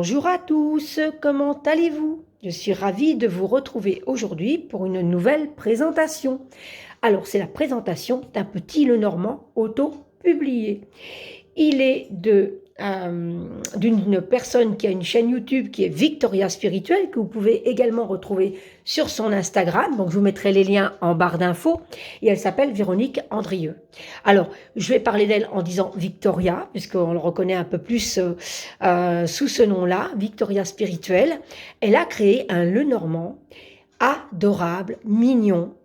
Bonjour à tous, comment allez-vous? Je suis ravie de vous retrouver aujourd'hui pour une nouvelle présentation. Alors, c'est la présentation d'un petit Lenormand auto-publié. Il est d'une personne qui a une chaîne YouTube qui est Victoria Spirituelle, que vous pouvez également retrouver sur son Instagram. Donc, je vous mettrai les liens en barre d'infos. Et elle s'appelle Véronique Andrieux. Alors, je vais parler d'elle en disant Victoria, puisqu'on le reconnaît un peu plus sous ce nom-là, Victoria Spirituelle. Elle a créé un Lenormand adorable, mignon.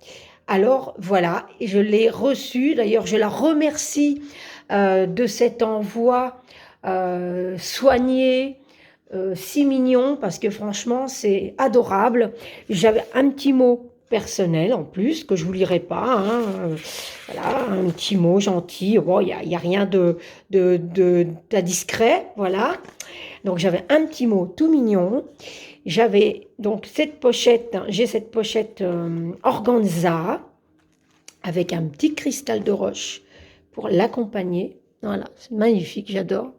Alors voilà, je l'ai reçu. D'ailleurs, je la remercie de cet envoi soigné, si mignon, parce que franchement, c'est adorable. J'avais un petit mot personnel en plus, que je ne vous lirai pas. Hein. Voilà, un petit mot gentil. Bon, il y a rien d'indiscret, voilà. Donc, j'avais un petit mot tout mignon. J'avais donc cette pochette, j'ai cette pochette organza avec un petit cristal de roche pour l'accompagner. Voilà, c'est magnifique, j'adore.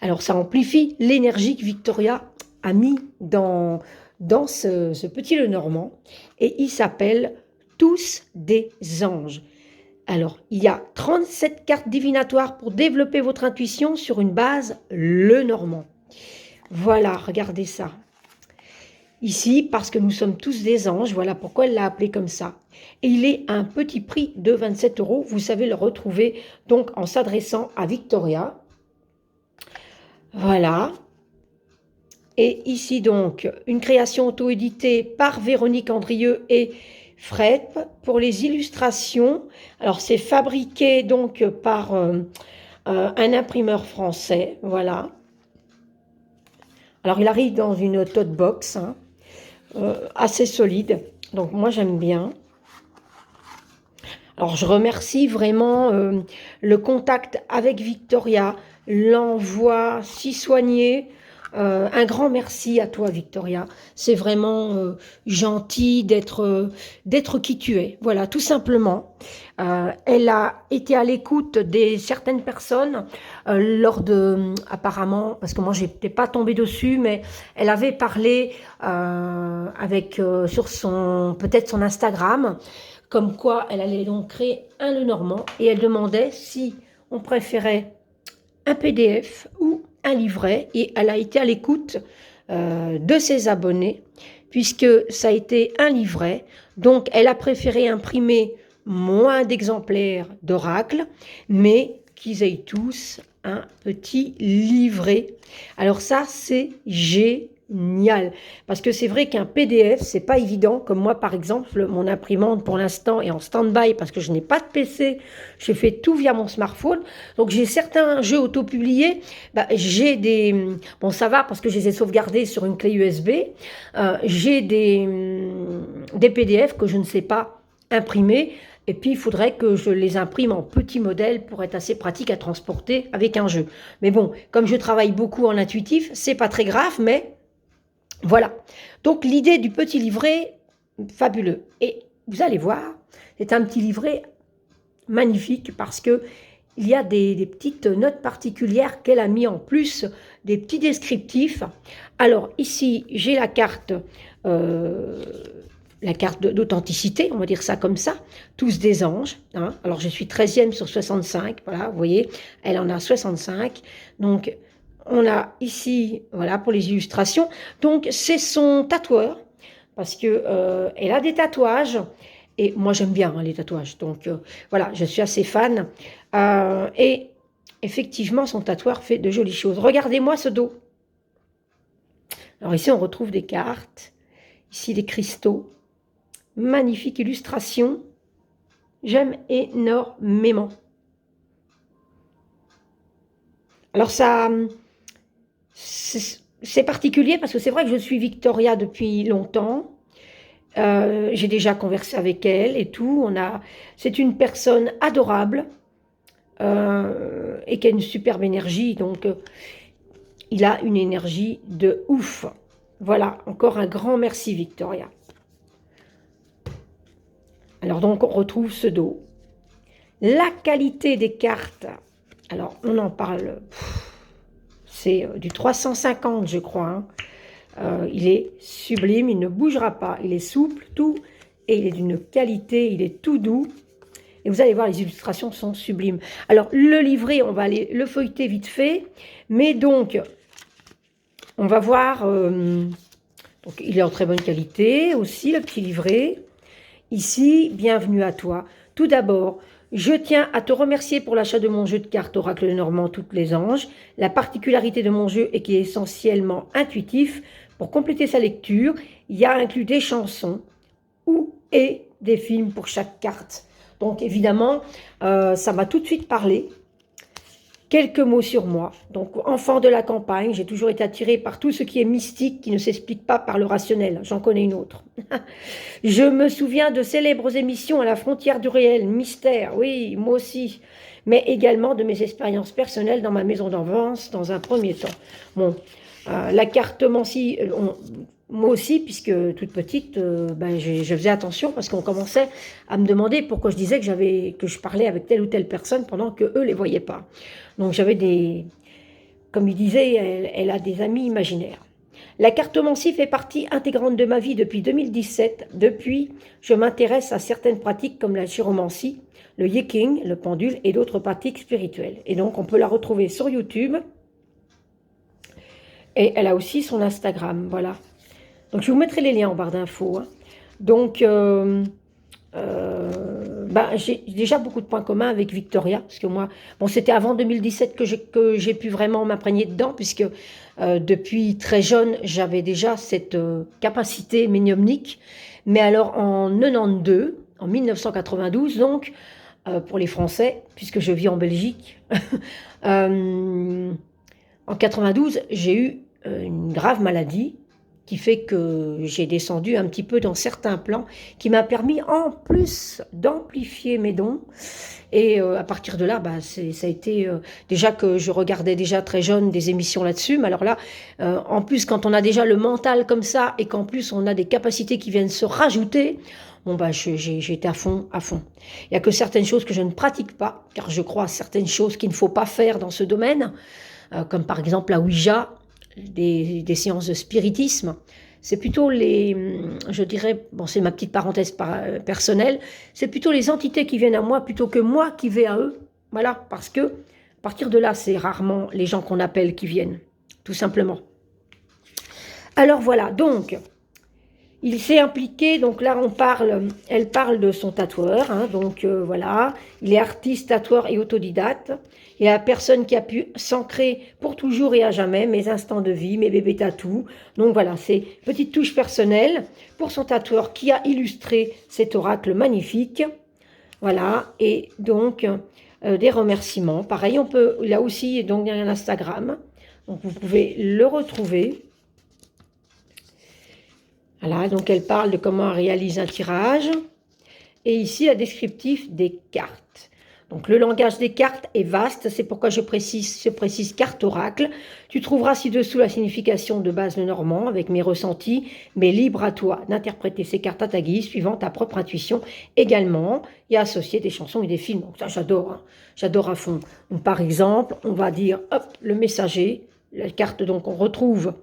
Alors, ça amplifie l'énergie que Victoria a mis dans ce petit Lenormand. Et il s'appelle Tous des anges. Alors, il y a 37 cartes divinatoires pour développer votre intuition sur une base Lenormand. Voilà, regardez ça. Ici, parce que nous sommes tous des anges, voilà pourquoi elle l'a appelé comme ça. Et il est à un petit prix de 27 €. Vous savez le retrouver donc en s'adressant à Victoria. Voilà. Et ici donc, une création auto-éditée par Véronique Andrieux et Fred pour les illustrations. Alors c'est fabriqué donc par un imprimeur français, voilà. Alors il arrive dans une tote box, hein. Assez solide, donc moi j'aime bien. Alors je remercie vraiment le contact avec Victoria, l'envoi si soigné. Un grand merci à toi Victoria, c'est vraiment gentil d'être qui tu es, voilà, tout simplement. Elle a été à l'écoute de certaines personnes lors de, apparemment, parce que moi j'étais pas tombée dessus, mais elle avait parlé sur peut-être son Instagram, comme quoi elle allait donc créer un Lenormand et elle demandait si on préférait un PDF ou un livret, et elle a été à l'écoute de ses abonnés puisque ça a été un livret, donc elle a préféré imprimer moins d'exemplaires d'Oracle, mais qu'ils aient tous un petit livret. Alors ça, c'est génial, parce que c'est vrai qu'un PDF, c'est pas évident, comme moi par exemple, mon imprimante pour l'instant est en stand-by parce que je n'ai pas de PC, je fais tout via mon smartphone, donc j'ai certains jeux auto-publiés, j'ai des... Bon ça va parce que je les ai sauvegardés sur une clé USB, j'ai des PDF que je ne sais pas imprimer, et puis il faudrait que je les imprime en petits modèles pour être assez pratique à transporter avec un jeu. Mais bon, comme je travaille beaucoup en intuitif, c'est pas très grave, mais voilà. Donc l'idée du petit livret, fabuleux. Et vous allez voir, c'est un petit livret magnifique parce que il y a des petites notes particulières qu'elle a mis en plus, des petits descriptifs. Alors ici, j'ai la carte d'authenticité, on va dire ça comme ça, tous des anges. Hein. Alors je suis 13e sur 65, voilà, vous voyez, elle en a 65. Donc on a ici, voilà, pour les illustrations. Donc c'est son tatoueur, parce que elle a des tatouages. Et moi, j'aime bien hein, les tatouages. Donc, voilà, je suis assez fan. Et effectivement, son tatoueur fait de jolies choses. Regardez-moi ce dos. Alors ici, on retrouve des cartes. Ici, des cristaux. Magnifique illustration. J'aime énormément. Alors, ça, c'est particulier parce que c'est vrai que je suis Victoria depuis longtemps. J'ai déjà conversé avec elle et tout. C'est une personne adorable et qui a une superbe énergie. Donc, il a une énergie de ouf. Voilà, encore un grand merci Victoria. Alors donc, on retrouve ce dos. La qualité des cartes. Alors, on en parle. C'est du 350, je crois. Hein. Il est sublime, il ne bougera pas. Il est souple, tout. Et il est d'une qualité, il est tout doux. Et vous allez voir, les illustrations sont sublimes. Alors, le livret, on va aller le feuilleter vite fait. Mais donc, on va voir... donc, il est en très bonne qualité aussi, le petit livret. Ici, bienvenue à toi. Tout d'abord, je tiens à te remercier pour l'achat de mon jeu de cartes Oracle de Normand, Toutes les Anges. La particularité de mon jeu est qu'il est essentiellement intuitif. Pour compléter sa lecture, il y a inclus des chansons et des films pour chaque carte. Donc évidemment, ça m'a tout de suite parlé. Quelques mots sur moi. Donc, enfant de la campagne, j'ai toujours été attirée par tout ce qui est mystique, qui ne s'explique pas par le rationnel. J'en connais une autre. Je me souviens de célèbres émissions à la frontière du réel, Mystère, oui, moi aussi. Mais également de mes expériences personnelles dans ma maison d'enfance, dans un premier temps. Bon, la cartomancie, moi aussi, puisque toute petite, je faisais attention parce qu'on commençait à me demander pourquoi je disais que je parlais avec telle ou telle personne pendant que eux les voyaient pas. Donc j'avais des, comme il disait, elle a des amis imaginaires. La cartomancie fait partie intégrante de ma vie depuis 2017. Depuis, je m'intéresse à certaines pratiques comme la chiromancie, le yiking, le pendule et d'autres pratiques spirituelles. Et donc on peut la retrouver sur YouTube. Et elle a aussi son Instagram, voilà. Donc, je vous mettrai les liens en barre d'infos. Hein. Donc, j'ai déjà beaucoup de points communs avec Victoria, parce que moi, bon, c'était avant 2017 que j'ai pu vraiment m'imprégner dedans, puisque depuis très jeune, j'avais déjà cette capacité médiumnique. Mais alors, en 92, en 1992, donc, pour les Français, puisque je vis en Belgique, en 92, j'ai eu une grave maladie, qui fait que j'ai descendu un petit peu dans certains plans, qui m'a permis en plus d'amplifier mes dons. Et à partir de là, ça a été déjà que je regardais déjà très jeune des émissions là-dessus, mais alors là, en plus quand on a déjà le mental comme ça, et qu'en plus on a des capacités qui viennent se rajouter, bon j'ai été à fond, à fond. Il n'y a que certaines choses que je ne pratique pas, car je crois à certaines choses qu'il ne faut pas faire dans ce domaine, comme par exemple la Ouija, des séances de spiritisme. C'est plutôt je dirais, bon c'est ma petite parenthèse personnelle, c'est plutôt les entités qui viennent à moi plutôt que moi qui vais à eux. Voilà, parce que à partir de là, c'est rarement les gens qu'on appelle qui viennent, tout simplement. Alors voilà, donc, il s'est impliqué, donc là elle parle de son tatoueur, hein, donc voilà, il est artiste, tatoueur et autodidacte. Il y a la personne qui a pu s'ancrer pour toujours et à jamais, mes instants de vie, mes bébés tatous. Donc voilà, c'est petite touche personnelle pour son tatoueur qui a illustré cet oracle magnifique. Voilà, et donc des remerciements. Pareil, on peut, là aussi, donc il y a un Instagram, donc vous pouvez le retrouver. Voilà, donc elle parle de comment réaliser un tirage. Et ici, la descriptif des cartes. Donc le langage des cartes est vaste, c'est pourquoi je précise carte oracle. Tu trouveras ci-dessous la signification de base de Normand avec mes ressentis, mais libre à toi d'interpréter ces cartes à ta guise, suivant ta propre intuition également, et associer des chansons et des films. Donc ça j'adore, hein. J'adore à fond. Donc, par exemple, on va dire, hop, le messager, la carte donc on retrouve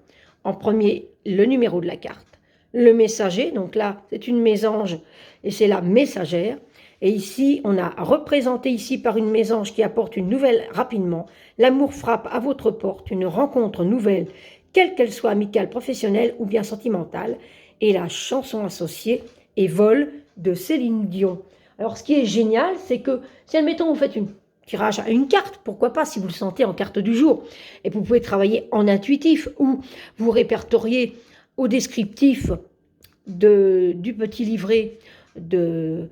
en premier le numéro de la carte. Le messager, donc là c'est une mésange et c'est la messagère. Et ici, on a représenté ici par une mésange qui apporte une nouvelle rapidement. L'amour frappe à votre porte, une rencontre nouvelle, quelle qu'elle soit amicale, professionnelle ou bien sentimentale. Et la chanson associée est Vol de Céline Dion. Alors, ce qui est génial, c'est que si, admettons, vous faites un tirage à une carte, pourquoi pas, si vous le sentez en carte du jour, et vous pouvez travailler en intuitif ou vous répertoriez au descriptif du petit livret de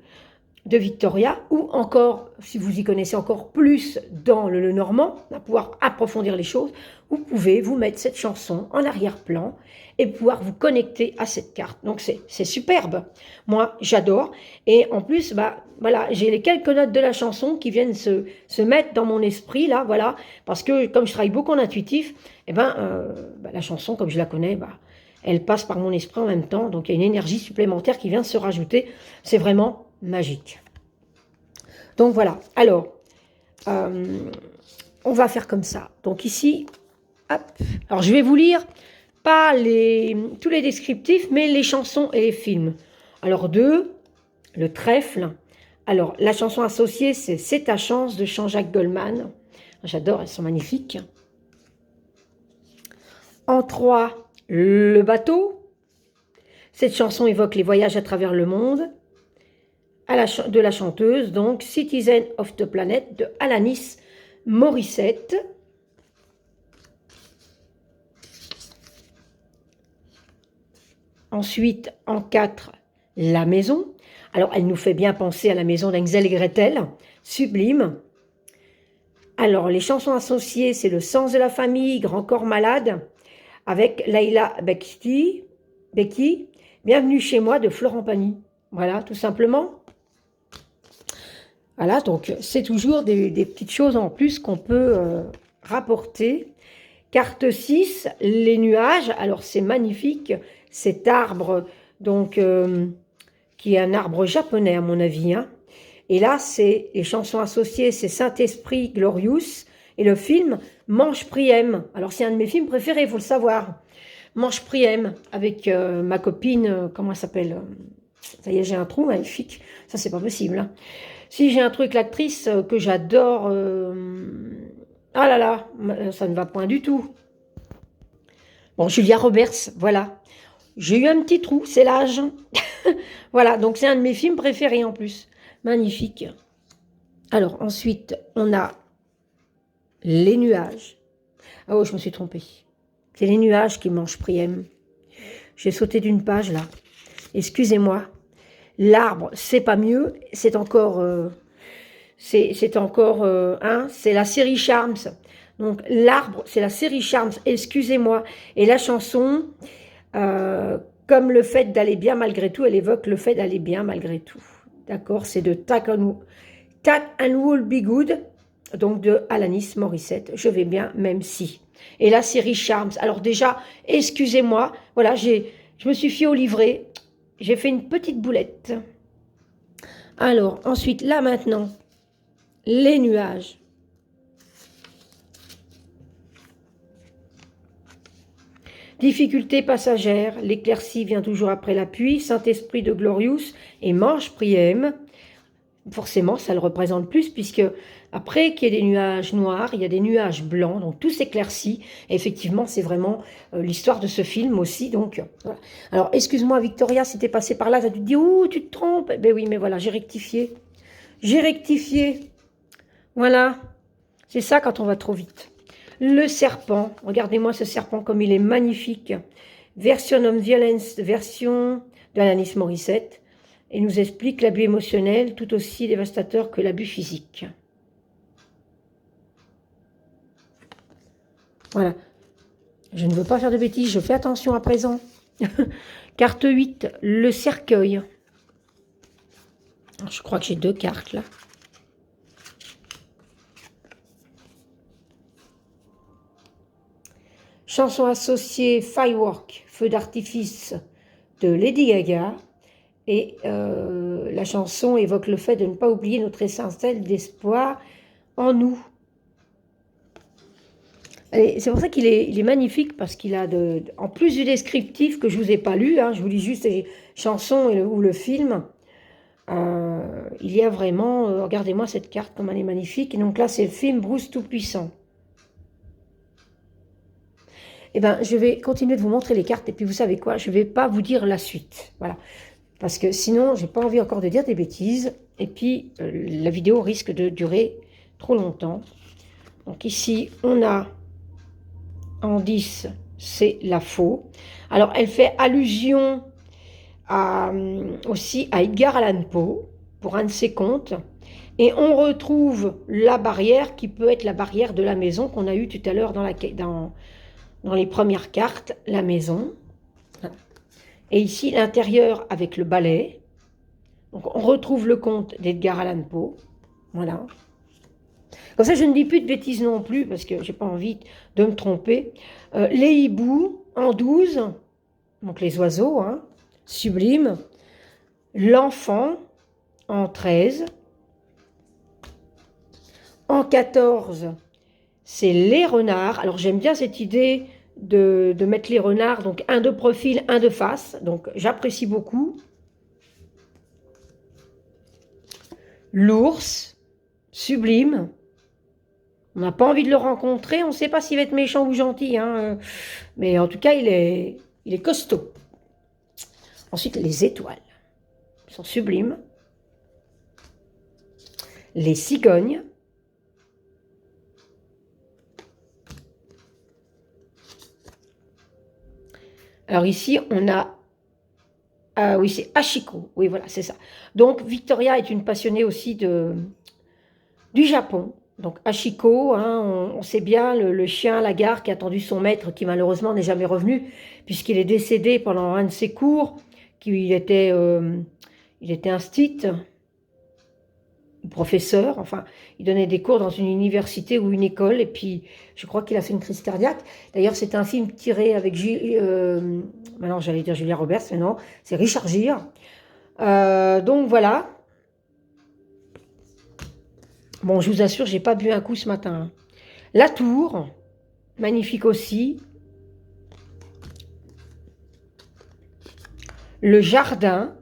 Victoria, ou encore, si vous y connaissez encore plus dans le Normand, à pouvoir approfondir les choses, vous pouvez vous mettre cette chanson en arrière-plan et pouvoir vous connecter à cette carte. Donc c'est superbe. Moi, j'adore. Et en plus, voilà, j'ai les quelques notes de la chanson qui viennent se mettre dans mon esprit, là, voilà, parce que comme je travaille beaucoup en intuitif, la chanson, comme je la connais, elle passe par mon esprit en même temps, donc il y a une énergie supplémentaire qui vient se rajouter. C'est vraiment magique. Donc voilà, alors, on va faire comme ça. Donc ici, Hop. Alors, je vais vous lire pas tous les descriptifs, mais les chansons et les films. Alors, 2, Le Trèfle. Alors, la chanson associée, C'est ta chance de Jean-Jacques Goldman. J'adore, elles sont magnifiques. En 3, Le Bateau. Cette chanson évoque les voyages à travers le monde. De la chanteuse, donc Citizen of the Planet de Alanis Morissette. Ensuite, en 4, La Maison. Alors, elle nous fait bien penser à la maison d'Hansel et Gretel, sublime. Alors, les chansons associées, c'est Le Sens de la famille, Grand corps malade, avec Leila Becky, Bienvenue chez moi de Florent Pagny. Voilà, tout simplement. Voilà, donc c'est toujours des petites choses en plus qu'on peut rapporter. Carte 6, les nuages. Alors, c'est magnifique, cet arbre, donc, qui est un arbre japonais, à mon avis. Hein. Et là, c'est les chansons associées, c'est Saint-Esprit Glorious. Et le film, Manche Priem. Alors, c'est un de mes films préférés, il faut le savoir. Manche Priem, avec ma copine, comment elle s'appelle Ça y est, j'ai un trou magnifique. Ça, c'est pas possible. Hein. Si j'ai un truc, l'actrice que j'adore... Ah là là, ça ne va point du tout. Bon, Julia Roberts, voilà. J'ai eu un petit trou, c'est l'âge. Voilà, donc c'est un de mes films préférés en plus. Magnifique. Alors, ensuite, on a Les nuages. Ah oh, je me suis trompée. C'est Les nuages qui mangent Priem. J'ai sauté d'une page, là. Excusez-moi. L'arbre, c'est pas mieux. C'est encore... c'est la série Charms. Donc, l'arbre, c'est la série Charms. Excusez-moi. Et la chanson... comme le fait d'aller bien malgré tout, elle évoque le fait d'aller bien malgré tout. D'accord, c'est de Tack and Will Be Good, donc de Alanis Morissette. Je vais bien, même si. Et la série Charms. Alors déjà, excusez-moi, voilà, je me suis fiée au livret. J'ai fait une petite boulette. Alors, ensuite, là maintenant, les nuages. Difficulté passagère, l'éclaircie vient toujours après la pluie, Saint-Esprit de Glorious et Manche Priem. Forcément, ça le représente plus, puisque après qu'il y ait des nuages noirs, il y a des nuages blancs, donc tout s'éclaircit. Et effectivement, c'est vraiment l'histoire de ce film aussi. Donc, voilà. Alors, excuse-moi, Victoria, si t'es passé par là, tu te dis, ouh, tu te trompes. Ben oui, mais voilà, j'ai rectifié. J'ai rectifié. Voilà. C'est ça quand on va trop vite. Le serpent, regardez-moi ce serpent comme il est magnifique. Version of Violence, version de Alanis Morissette. Et nous explique l'abus émotionnel tout aussi dévastateur que l'abus physique. Voilà. Je ne veux pas faire de bêtises, je fais attention à présent. Carte 8, le cercueil. Alors, je crois que j'ai 2 cartes là. Chanson associée Firework, feu d'artifice de Lady Gaga. Et la chanson évoque le fait de ne pas oublier notre essentiel d'espoir en nous. C'est pour ça qu'il est magnifique, parce qu'il a, en plus du descriptif que je ne vous ai pas lu, hein, je vous lis juste les chansons ou le film, il y a vraiment, regardez-moi cette carte, comme elle est magnifique. Et donc là, c'est le film Bruce Tout-Puissant. Eh bien, je vais continuer de vous montrer les cartes, et puis vous savez quoi, je ne vais pas vous dire la suite. Voilà. Parce que sinon, je n'ai pas envie encore de dire des bêtises. Et puis, la vidéo risque de durer trop longtemps. Donc ici, on a en 10, c'est la faux. Alors, elle fait allusion aussi à Edgar Allan Poe, pour un de ses contes. Et on retrouve la barrière qui peut être la barrière de la maison qu'on a eue tout à l'heure dans les premières cartes, la maison. Et ici, l'intérieur avec le balai. Donc, on retrouve le conte d'Edgar Allan Poe. Voilà. Comme ça, je ne dis plus de bêtises non plus, parce que je n'ai pas envie de me tromper. Les hiboux en 12, donc les oiseaux, hein, sublime. L'enfant en 13. En 14, c'est les renards. Alors j'aime bien cette idée de mettre les renards, donc un de profil, un de face. Donc j'apprécie beaucoup. L'ours, sublime. On n'a pas envie de le rencontrer, on ne sait pas s'il va être méchant ou gentil, hein. Mais en tout cas, il est costaud. Ensuite, les étoiles sont sublimes. Les cigognes. Alors ici, on a... Ah oui, c'est Hachiko. Oui, voilà, c'est ça. Donc, Victoria est une passionnée aussi du Japon. Donc, Hachiko, hein, on sait bien, le chien la gare qui a attendu son maître, qui malheureusement n'est jamais revenu, puisqu'il est décédé pendant un de ses cours, il était instit, professeur, enfin, il donnait des cours dans une université ou une école, et puis je crois qu'il a fait une crise cardiaque. D'ailleurs, c'est un film tiré avec, maintenant j'allais dire Julia Roberts, mais non, c'est Richard Gere. Donc voilà. Bon, je vous assure, j'ai pas bu un coup ce matin. La tour, magnifique aussi. Le jardin.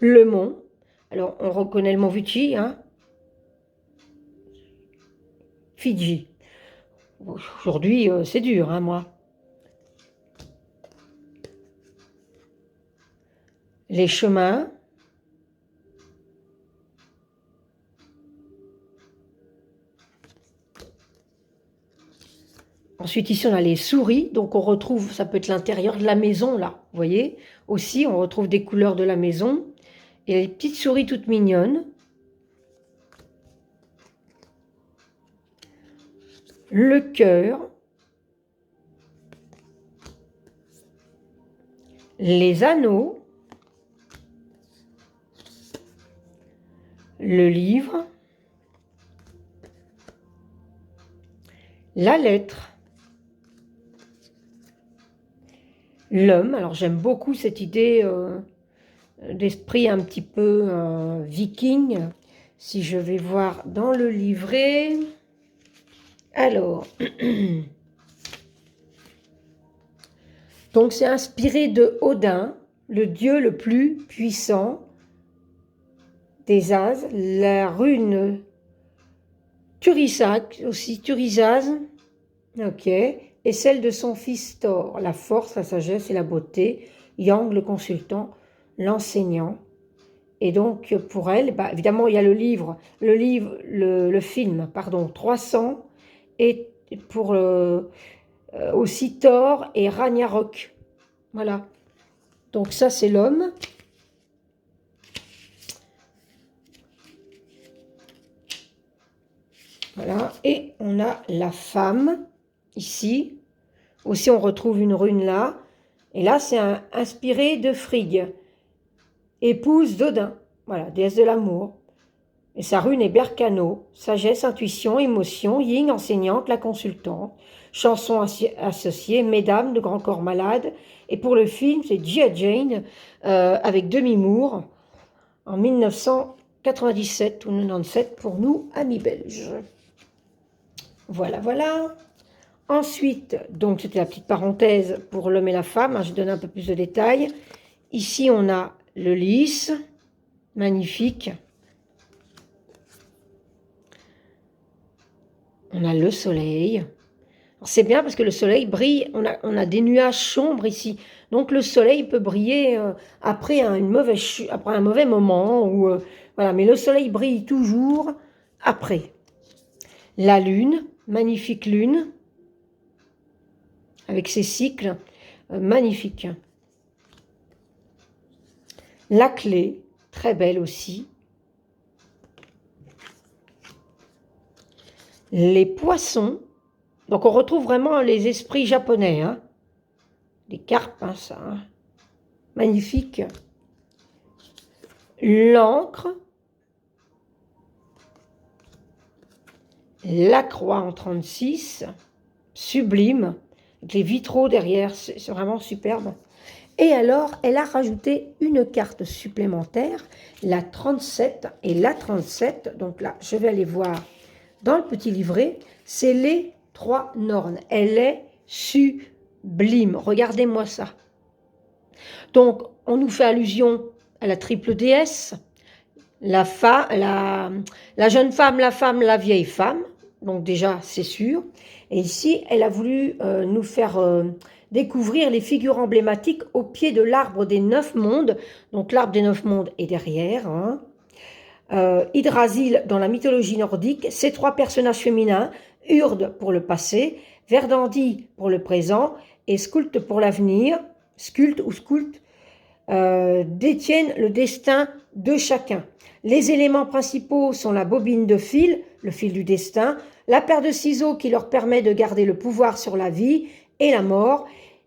Le mont. Alors, on reconnaît le mont Fuji, hein. Fidji. Aujourd'hui, c'est dur, hein, moi. Les chemins. Ensuite, ici, on a les souris. Donc, on retrouve, ça peut être l'intérieur de la maison, là. Vous voyez? Aussi, on retrouve des couleurs de la maison. Et les petites souris toutes mignonnes. Le cœur. Les anneaux. Le livre. La lettre. L'homme. Alors, j'aime beaucoup cette idée d'esprit un petit peu viking. Si je vais voir dans le livret. Alors, donc c'est inspiré de Odin, le dieu le plus puissant des As, la rune Turisac, aussi Turisaz, ok, et celle de son fils Thor, la force, la sagesse et la beauté, Yang le consultant, l'enseignant. Et donc pour elle, bah, évidemment il y a le film, pardon, 300, et pour aussi Thor et Ragnarok. Voilà. Donc ça, c'est l'homme. Voilà. Et on a la femme, ici. Aussi, on retrouve une rune là. Et là, c'est inspiré de Frigg, épouse d'Odin. Voilà, déesse de l'amour. Et sa rune est Berkano, sagesse, intuition, émotion, yin, enseignante, la consultante, chanson associée, mesdames de grand corps malade. Et pour le film, c'est G.I. Jane avec Demi Moore en 1997 ou 97 pour nous, amis belges. Voilà, voilà. Ensuite, donc c'était la petite parenthèse pour l'homme et la femme, hein, je donne un peu plus de détails. Ici, on a le lys, magnifique. On a le soleil. C'est bien parce que le soleil brille, on a des nuages sombres ici. Donc le soleil peut briller après un mauvais moment. Voilà, mais le soleil brille toujours après. La lune, magnifique lune, avec ses cycles, magnifiques. La clé, très belle aussi. Les poissons. Donc on retrouve vraiment les esprits japonais, hein. Les carpes, hein, ça. Hein. Magnifique. L'encre. La croix en 36. Sublime. avec les vitraux derrière, c'est vraiment superbe. Et alors, elle a rajouté une carte supplémentaire, la 37 et la 37. Donc là, je vais aller voir dans le petit livret. C'est les 3 Nornes. Elle est sublime. Regardez-moi ça. Donc, on nous fait allusion à la triple déesse, la jeune femme, la femme, la vieille femme. Donc déjà, c'est sûr. Et ici, elle a voulu nous faire découvrir les figures emblématiques au pied de l'arbre des 9 mondes. Donc l'arbre des 9 mondes est derrière. Hein. Yggdrasil, dans la mythologie nordique, ces 3 personnages féminins, Urd pour le passé, Verdandi pour le présent et Skuld pour l'avenir, Skuld ou Skuld, détiennent le destin de chacun. Les éléments principaux sont la bobine de fil, le fil du destin, la paire de ciseaux qui leur permet de garder le pouvoir sur la vie et la mort,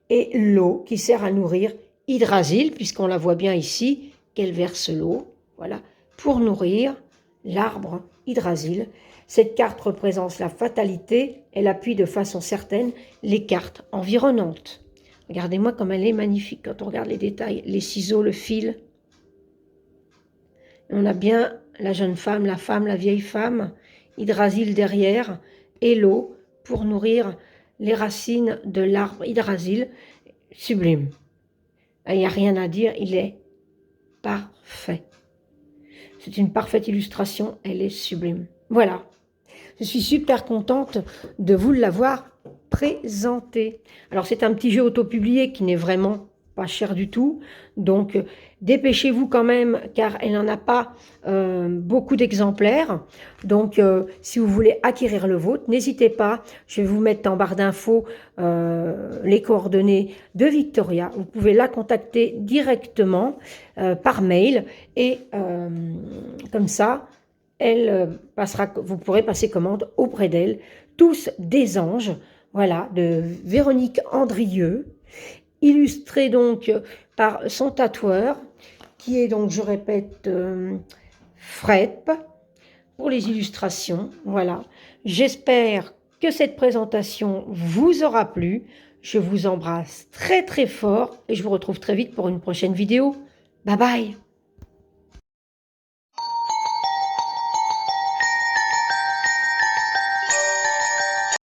et l'eau qui sert à nourrir Yggdrasil, puisqu'on la voit bien ici, qu'elle verse l'eau, voilà, pour nourrir l'arbre Yggdrasil. Cette carte représente la fatalité, elle appuie de façon certaine les cartes environnantes. Regardez-moi comme elle est magnifique quand on regarde les détails, les ciseaux, le fil. On a bien la jeune femme, la vieille femme, Yggdrasil derrière, et l'eau pour nourrir les racines de l'arbre Yggdrasil. Sublime. Il n'y a rien à dire, il est parfait. C'est une parfaite illustration, elle est sublime. Voilà. Je suis super contente de vous l'avoir présenté. Alors, c'est un petit jeu auto-publié qui n'est vraiment pas cher du tout. Donc, dépêchez-vous quand même, car elle n'en a pas beaucoup d'exemplaires. Donc, si vous voulez acquérir le vôtre, n'hésitez pas. Je vais vous mettre en barre d'infos les coordonnées de Victoria. Vous pouvez la contacter directement par mail. Et comme ça, vous pourrez passer commande auprès d'elle. Tous des anges, voilà, de Véronique Andrieux, illustré donc par son tatoueur, qui est donc, je répète, Fred, pour les illustrations. Voilà, j'espère que cette présentation vous aura plu. Je vous embrasse très très fort et je vous retrouve très vite pour une prochaine vidéo. Bye bye.